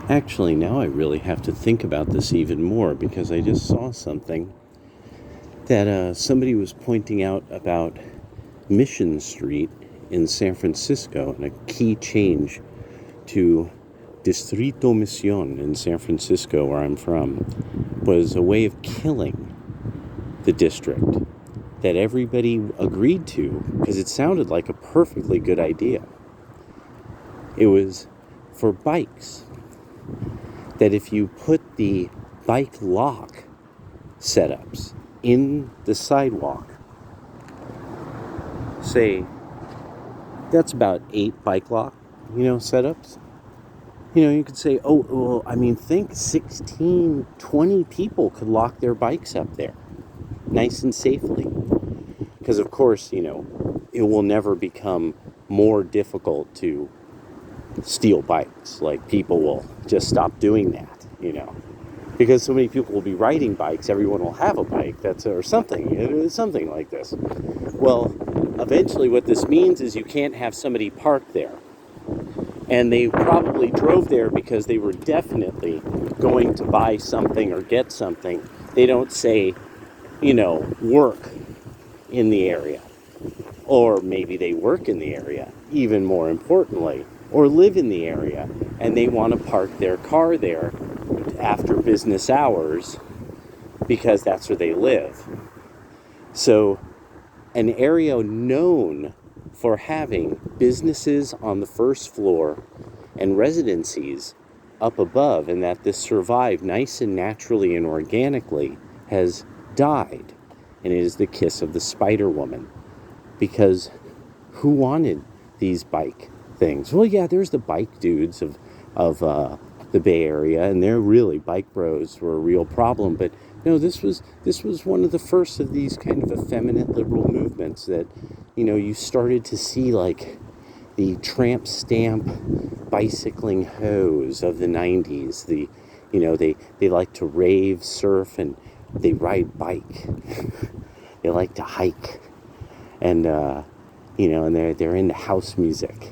Actually, now I really have to think about this even more because I just saw something that somebody was pointing out about Mission Street in San Francisco, and a key change to Distrito Mission in San Francisco, where I'm from, was a way of killing the district that everybody agreed to because it sounded like a perfectly good idea. It was for bikes, that if you put the bike lock setups in the sidewalk, say that's about 8 bike lock, setups. You could say, oh, well, think 16, 20 people could lock their bikes up there nice and safely. Because, of course, it will never become more difficult to steal bikes. Like, people will just stop doing that, because so many people will be riding bikes, everyone will have a bike, or something like this. Well, eventually what this means is you can't have somebody park there. And they probably drove there because they were definitely going to buy something or get something. They don't say, work in the area. Or maybe they work in the area, even more importantly, or live in the area, and they want to park their car there after business hours because that's where they live. So an area known for having businesses on the first floor and residencies up above, and that this survived nice and naturally and organically, has died. And it is the kiss of the Spider Woman. Because who wanted these bike things? Well, yeah, there's the bike dudes of the Bay Area, and they're really, bike bros were a real problem. But no, this was one of the first of these kind of effeminate liberal movements that, you started to see, like the tramp stamp bicycling hoes of the 90s. They like to rave, surf, and they ride bike. They like to hike. And, and they're into house music,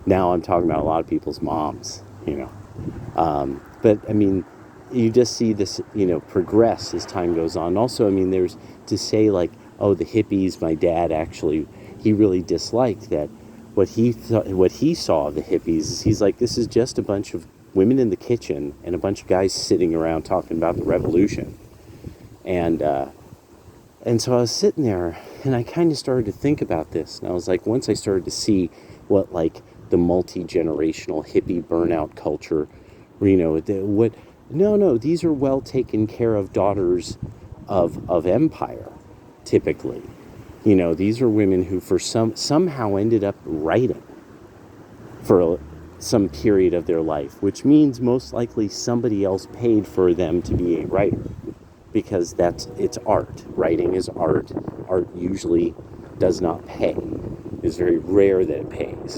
Now I'm talking about a lot of people's moms, But, you just see this, progress as time goes on. Also, there's to say, like, oh, the hippies, my dad actually, he really disliked that. What he saw of the hippies is, he's like, this is just a bunch of women in the kitchen and a bunch of guys sitting around talking about the revolution. And so I was sitting there, and I kind of started to think about this. And I was like, once I started to see what, like, the multi-generational hippie burnout culture, these are well taken care of daughters of empire, typically. These are women who somehow ended up writing for some period of their life, which means most likely somebody else paid for them to be a writer. Because it's art. Writing is art. Art usually does not pay. It's very rare that it pays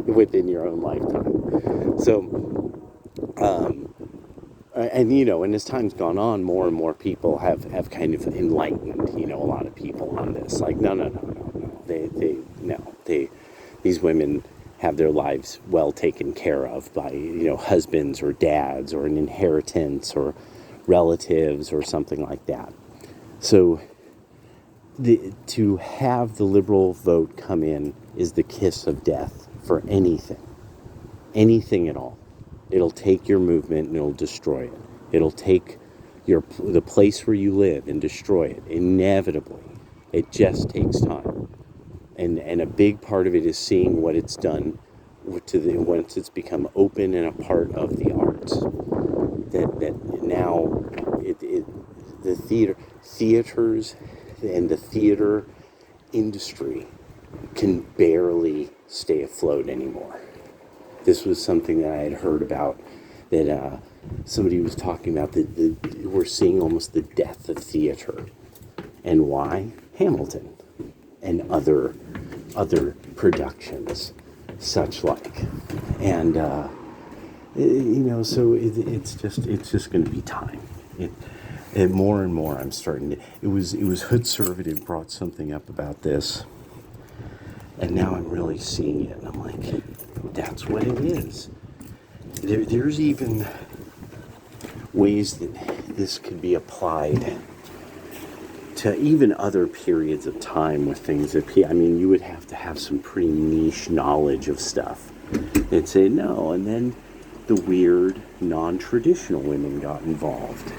within your own lifetime. So, and as time's gone on, more and more people have kind of enlightened, a lot of people on this. Like, no. These women have their lives well taken care of by, husbands or dads or an inheritance or relatives or something like that. So to have the liberal vote come in is the kiss of death for anything at all. It'll take your movement and it'll destroy it. It'll take the place where you live and destroy it inevitably. It just takes time, and a big part of it is seeing what it's done once it's become open and a part of the arts. That now the theaters and the theater industry can barely stay afloat anymore. This was something that I had heard about, that somebody was talking about, that we're seeing almost the death of theater. And why? Hamilton and other productions such like. And so it's just going to be time. And more and more I'm starting to, it was Hoodservative brought something up about this, and now I'm really seeing it, and I'm like, that's what it is. There's even ways that this could be applied to even other periods of time with things that, I mean, you would have to have some pretty niche knowledge of stuff. They'd say no, and then the weird non-traditional women got involved.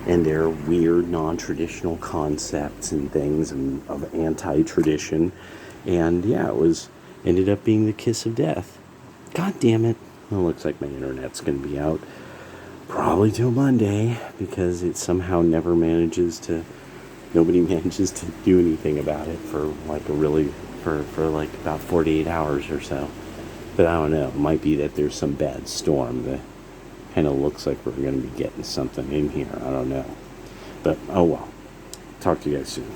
And their weird non-traditional concepts and things of anti-tradition. And yeah, ended up being the kiss of death. God damn it. Well, it looks like my internet's going to be out probably till Monday, because it somehow never nobody manages to do anything about it for like for like about 48 hours or so. But I don't know, it might be that there's some bad storm that kind of looks like we're going to be getting something in here. I don't know. But oh well. Talk to you guys soon.